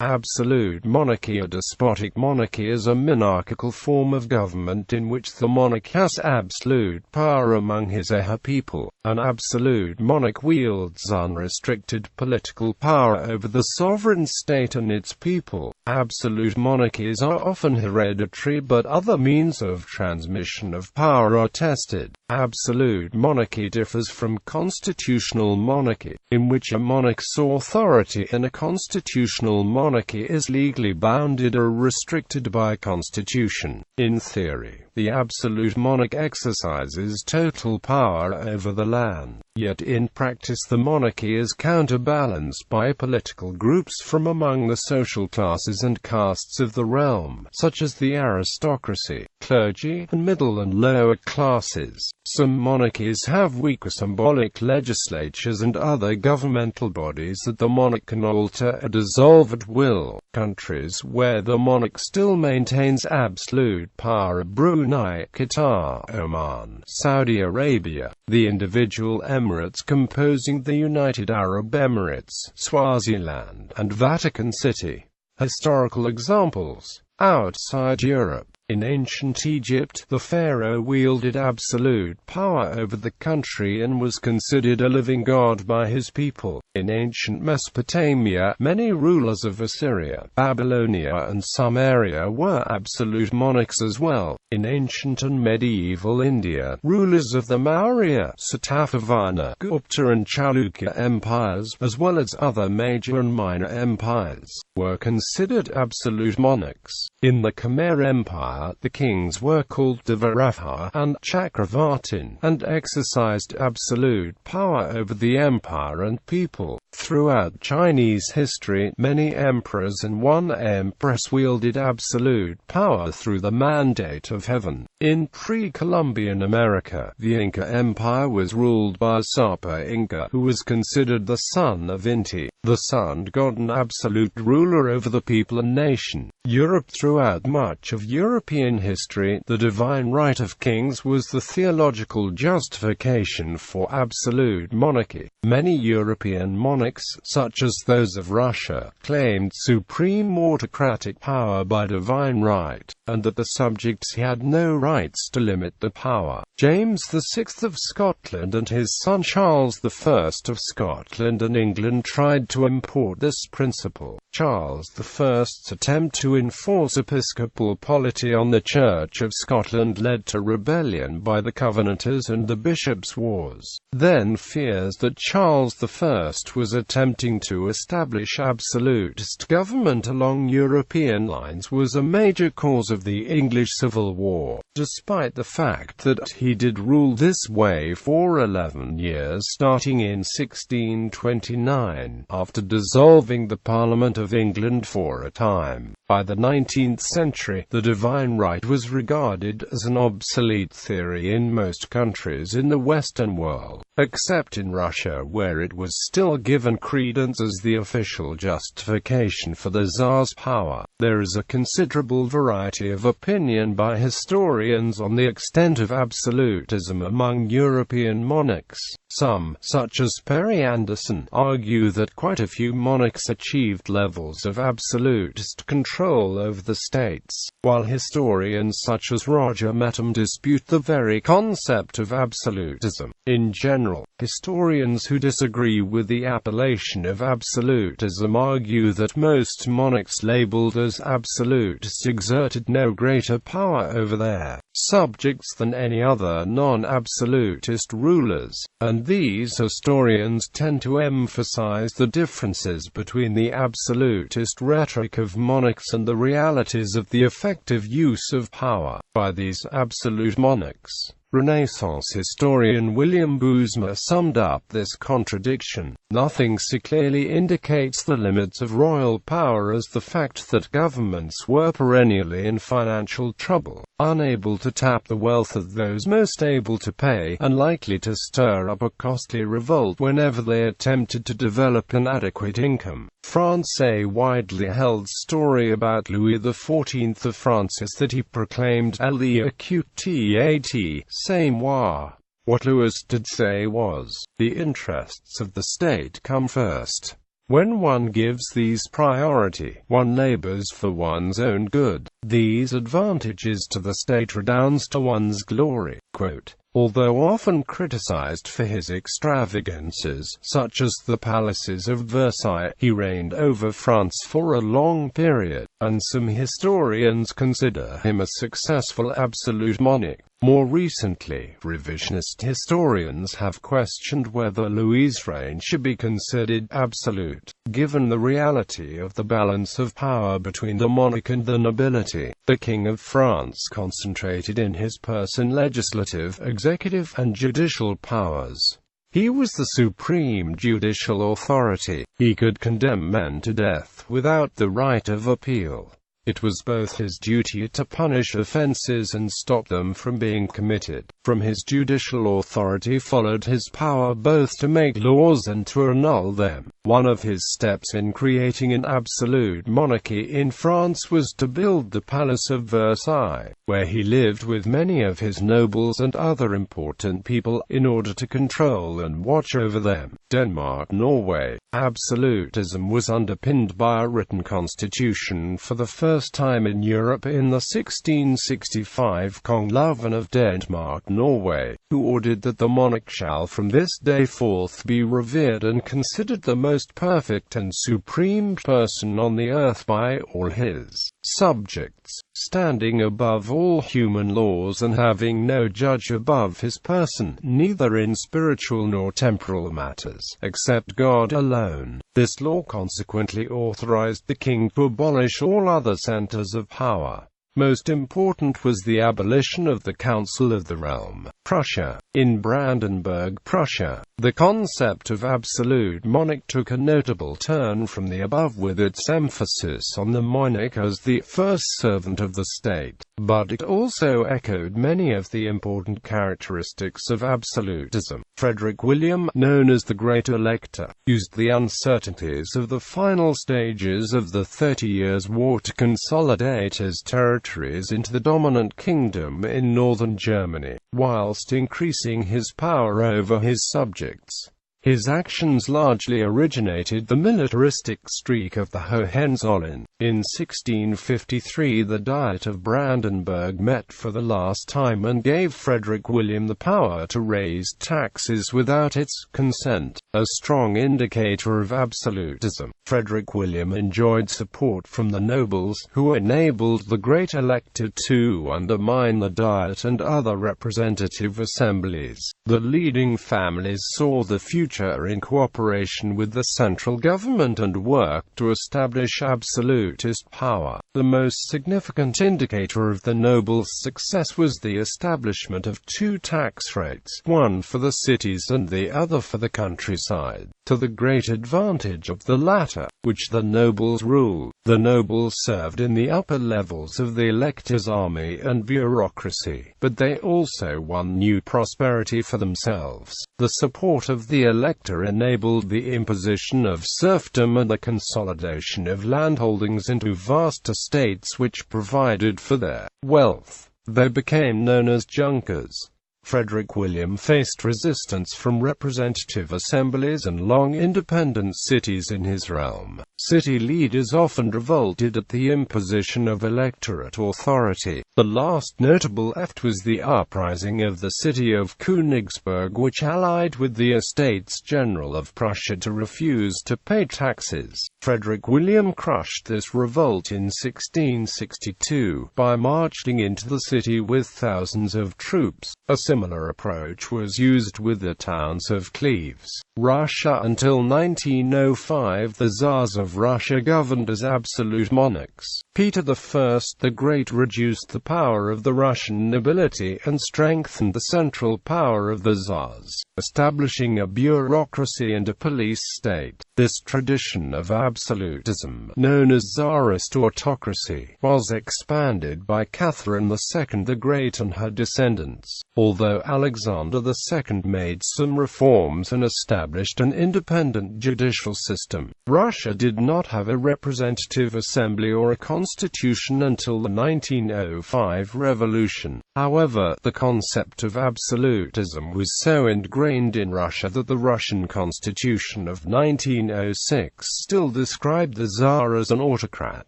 Absolute monarchy. A despotic monarchy is a monarchical form of government in which the monarch has absolute power among his or her people. An absolute monarch wields unrestricted political power over the sovereign state and its people. Absolute monarchies are often hereditary, but other means of transmission of power are tested. Absolute monarchy differs from constitutional monarchy, in which a monarch's authority in a constitutional monarchy is legally bounded or restricted by constitution. In theory, the absolute monarch exercises total power over the land, yet in practice the monarchy is counterbalanced by political groups from among the social classes and castes of the realm, such as the aristocracy, clergy, and middle and lower classes. Some monarchies have weaker symbolic legislatures and other governmental bodies that the monarch can alter or dissolve at will. Countries where the monarch still maintains absolute power: Brunei, Qatar, Oman, Saudi Arabia, the individual emirates composing the United Arab Emirates, Swaziland, and Vatican City. Historical examples. Outside Europe, in ancient Egypt, the pharaoh wielded absolute power over the country and was considered a living god by his people. In ancient Mesopotamia, many rulers of Assyria, Babylonia and Sumeria were absolute monarchs as well. In ancient and medieval India, rulers of the Maurya, Satavahana, Gupta and Chalukya empires, as well as other major and minor empires, were considered absolute monarchs. In the Khmer Empire, the kings were called Devaratha and Chakravartin, and exercised absolute power over the empire and people. Throughout Chinese history, many emperors and one empress wielded absolute power through the mandate of heaven. In pre-Columbian America, the Inca Empire was ruled by Sapa Inca, who was considered the son of Inti, the sun god and absolute ruler over the people and nation. Europe. Throughout much of European history, the divine right of kings was the theological justification for absolute monarchy. Many European monarchs, such as those of Russia, claimed supreme autocratic power by divine right, and that the subjects had no rights to limit the power. James VI of Scotland and his son Charles I of Scotland and England tried to import this principle. Charles I's attempt to enforce episcopal polity on the Church of Scotland led to rebellion by the Covenanters and the Bishops' Wars. Then fears that Charles I was attempting to establish absolutist government along European lines was a major cause of the English Civil War. Despite the fact that he did rule this way for 11 years starting in 1629, after dissolving the Parliament of England for a time. By the 19th century, the divine right was regarded as an obsolete theory in most countries in the Western world, except in Russia, where it was still given credence as the official justification for the Tsar's power. There is a considerable variety of opinion by historians on the extent of absolutism among European monarchs. Some, such as Perry Anderson, argue that quite a few monarchs achieved levels of absolutist control over the states, while historians such as Roger Metham dispute the very concept of absolutism. In general, historians who disagree with the appellation of absolutism argue that most monarchs labeled as absolutists exerted no greater power over their subjects than any other non-absolutist rulers, and these historians tend to emphasize the differences between the absolutist rhetoric of monarchs and the realities of the effective use of power by these absolute monarchs. Renaissance historian William Bousma summed up this contradiction. Nothing so clearly indicates the limits of royal power as the fact that governments were perennially in financial trouble, unable to tap the wealth of those most able to pay, and likely to stir up a costly revolt whenever they attempted to develop an adequate income. France. A widely held story about Louis XIV of France is that he proclaimed "L'équité, c'est moi." What Louis did say was, "The interests of the state come first." When one gives these priority, one labors for one's own good. These advantages to the state redounds to one's glory. Quote, although often criticized for his extravagances, such as the palaces of Versailles, he reigned over France for a long period, and some historians consider him a successful absolute monarch. More recently, revisionist historians have questioned whether Louis's reign should be considered absolute, given the reality of the balance of power between the monarch and the nobility. The King of France concentrated in his person legislative, executive, and judicial powers. He was the supreme judicial authority. He could condemn men to death without the right of appeal. It was both his duty to punish offenses and stop them from being committed. From his judicial authority followed his power both to make laws and to annul them. One of his steps in creating an absolute monarchy in France was to build the Palace of Versailles, where he lived with many of his nobles and other important people, in order to control and watch over them. Denmark, Norway. Absolutism was underpinned by a written constitution for the first time in Europe in the 1665 Conclave of Denmark, Norway, who ordered that the monarch shall from this day forth be revered and considered the most perfect and supreme person on the earth by all his subjects, standing above all human laws and having no judge above his person, neither in spiritual nor temporal matters, except God alone. This law consequently authorized the king to abolish all other centers of power. Most important was the abolition of the Council of the Realm, Prussia. In Brandenburg, Prussia, the concept of absolute monarch took a notable turn from the above, with its emphasis on the monarch as the first servant of the state. But it also echoed many of the important characteristics of absolutism. Frederick William, known as the Great Elector, used the uncertainties of the final stages of the 30 Years' War to consolidate his territories into the dominant kingdom in northern Germany, whilst increasing his power over his subjects. His actions largely originated the militaristic streak of the Hohenzollern. In 1653 the Diet of Brandenburg met for the last time and gave Frederick William the power to raise taxes without its consent, a strong indicator of absolutism. Frederick William enjoyed support from the nobles, who enabled the Great Elector to undermine the Diet and other representative assemblies. The leading families saw the future in cooperation with the central government and worked to establish absolutist power. The most significant indicator of the nobles' success was the establishment of two tax rates, one for the cities and the other for the countryside, to the great advantage of the latter, which the nobles ruled. The nobles served in the upper levels of the elector's army and bureaucracy, but they also won new prosperity for themselves. The support of the elector enabled the imposition of serfdom and the consolidation of landholdings into vast estates which provided for their wealth. They became known as junkers. Frederick William faced resistance from representative assemblies and long independent cities in his realm. City leaders often revolted at the imposition of electorate authority. The last notable act was the uprising of the city of Königsberg, which allied with the Estates General of Prussia to refuse to pay taxes. Frederick William crushed this revolt in 1662 by marching into the city with thousands of troops. A similar approach was used with the towns of Cleves, Russia. Until 1905, the Tsars of Russia governed as absolute monarchs. Peter I the Great reduced the power of the Russian nobility and strengthened the central power of the Tsars, establishing a bureaucracy and a police state. This tradition of absolutism, known as Tsarist autocracy, was expanded by Catherine II the Great and her descendants, although Alexander II made some reforms and established an independent judicial system. Russia did not have a representative assembly or a constitution until the 1905 revolution. However, the concept of absolutism was so ingrained in Russia that the Russian constitution of 1905 1906 still described the Tsar as an autocrat.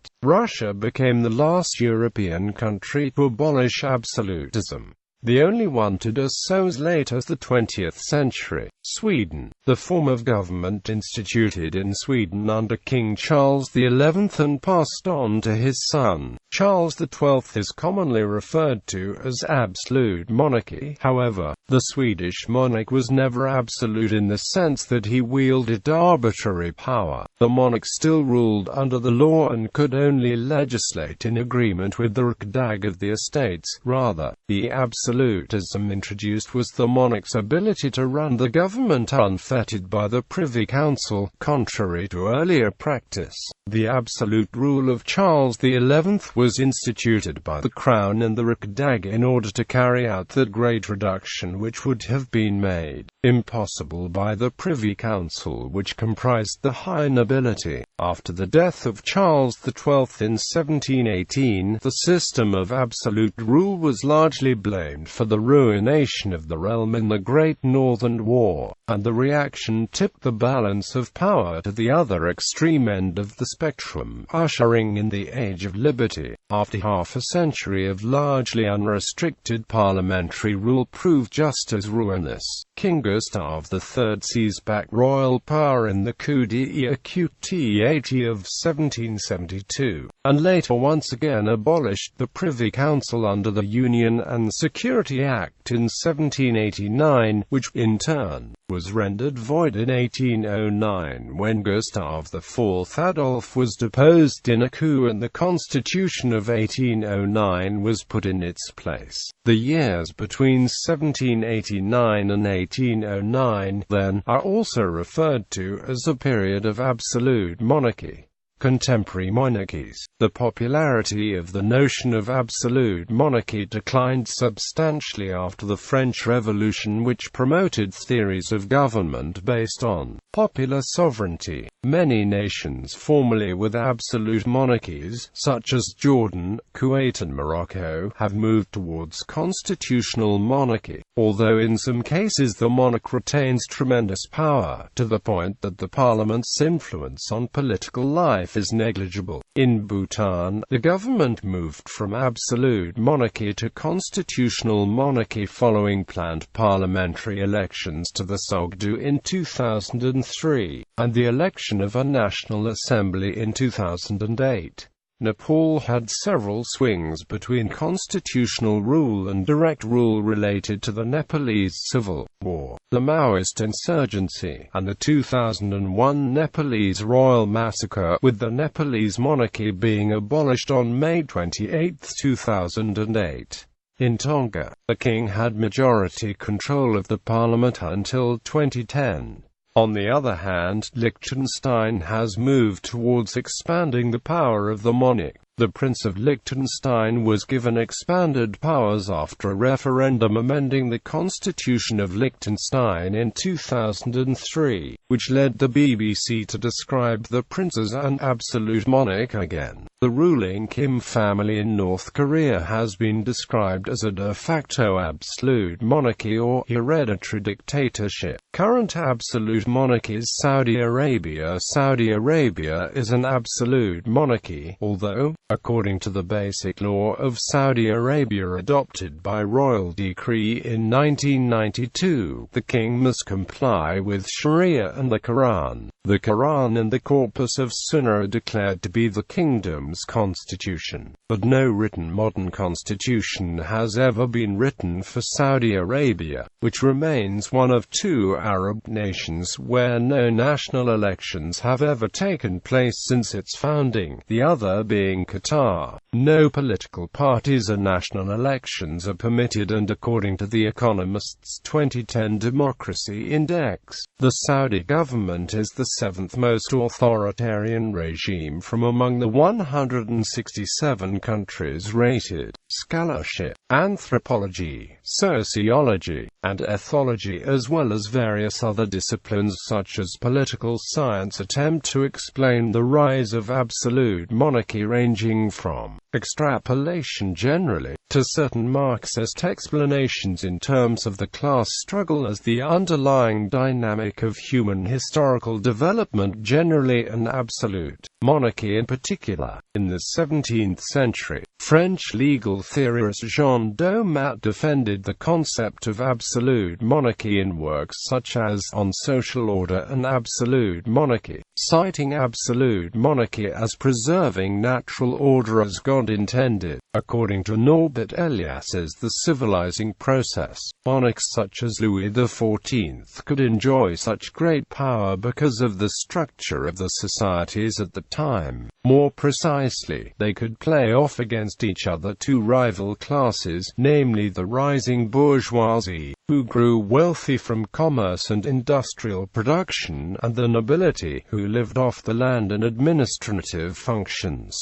Russia became the last European country to abolish absolutism. The only one to do so as late as the 20th century. Sweden. The form of government instituted in Sweden under King Charles XI and passed on to his son, Charles XII, is commonly referred to as absolute monarchy. However, the Swedish monarch was never absolute in the sense that he wielded arbitrary power. The monarch still ruled under the law and could only legislate in agreement with the Riksdag of the estates. Rather, the absolutism introduced was the monarch's ability to run the government unfettered by the Privy Council, contrary to earlier practice. The absolute rule of Charles XI was instituted by the Crown and the Riksdag in order to carry out that great reduction which would have been made impossible by the Privy Council, which comprised the high nobility. After the death of Charles XII in 1718, the system of absolute rule was largely blamed for the ruination of the realm in the Great Northern War, and the reaction tipped the balance of power to the other extreme end of the spectrum, ushering in the Age of Liberty. After half a century of largely unrestricted parliamentary rule proved just as ruinous, King Gustav III seized back royal power in the coup d'état of 1772, and later once again abolished the Privy Council under the Union and Security Act in 1789, which, in turn, was rendered void in 1809 when Gustav IV Adolf was deposed in a coup and the Constitution of 1809 was put in its place. The years between 1789 and 1809, then, are also referred to as a period of absolute monarchy. Contemporary monarchies. The popularity of the notion of absolute monarchy declined substantially after the French Revolution, which promoted theories of government based on popular sovereignty. Many nations formerly with absolute monarchies, such as Jordan, Kuwait and Morocco, have moved towards constitutional monarchy, although in some cases the monarch retains tremendous power, to the point that the parliament's influence on political life is negligible. In Bhutan, the government moved from absolute monarchy to constitutional monarchy following planned parliamentary elections to the Sogdo in 2003, and the election of a National Assembly in 2008. Nepal had several swings between constitutional rule and direct rule related to the Nepalese Civil War, the Maoist insurgency, and the 2001 Nepalese royal massacre, with the Nepalese monarchy being abolished on May 28, 2008. In Tonga, the king had majority control of the parliament until 2010. On the other hand, Liechtenstein has moved towards expanding the power of the monarch. The Prince of Liechtenstein was given expanded powers after a referendum amending the Constitution of Liechtenstein in 2003, which led the BBC to describe the prince as an absolute monarch again. The ruling Kim family in North Korea has been described as a de facto absolute monarchy or hereditary dictatorship. Current absolute monarchies. Saudi Arabia. Saudi Arabia is an absolute monarchy, although, according to the Basic Law of Saudi Arabia adopted by royal decree in 1992, the king must comply with Sharia and the Quran. The Quran and the Corpus of Sunnah are declared to be the kingdom's constitution, but no written modern constitution has ever been written for Saudi Arabia, which remains one of two Arab nations where no national elections have ever taken place since its founding, the other being Qatar. No political parties or national elections are permitted, and according to The Economist's 2010 Democracy Index, the Saudi government is the seventh most authoritarian regime from among the 167 countries rated. Scholarship. anthropology, sociology, and ethology, as well as various other disciplines such as political science, attempt to explain the rise of absolute monarchy, ranging from extrapolation generally to certain Marxist explanations in terms of the class struggle as the underlying dynamic of human historical development generally, and absolute monarchy in particular. In the 17th century, French legal theorist Jean Domat defended the concept of absolute monarchy in works such as On Social Order and Absolute Monarchy, citing absolute monarchy as preserving natural order as God intended. According to Norbert Elias's The Civilizing Process, monarchs such as Louis XIV could enjoy such great power because of the structure of the societies at the time. More precisely, they could play off against each other two rival classes, namely the rising bourgeoisie, who grew wealthy from commerce and industrial production, and the nobility, who lived off the land and administrative functions.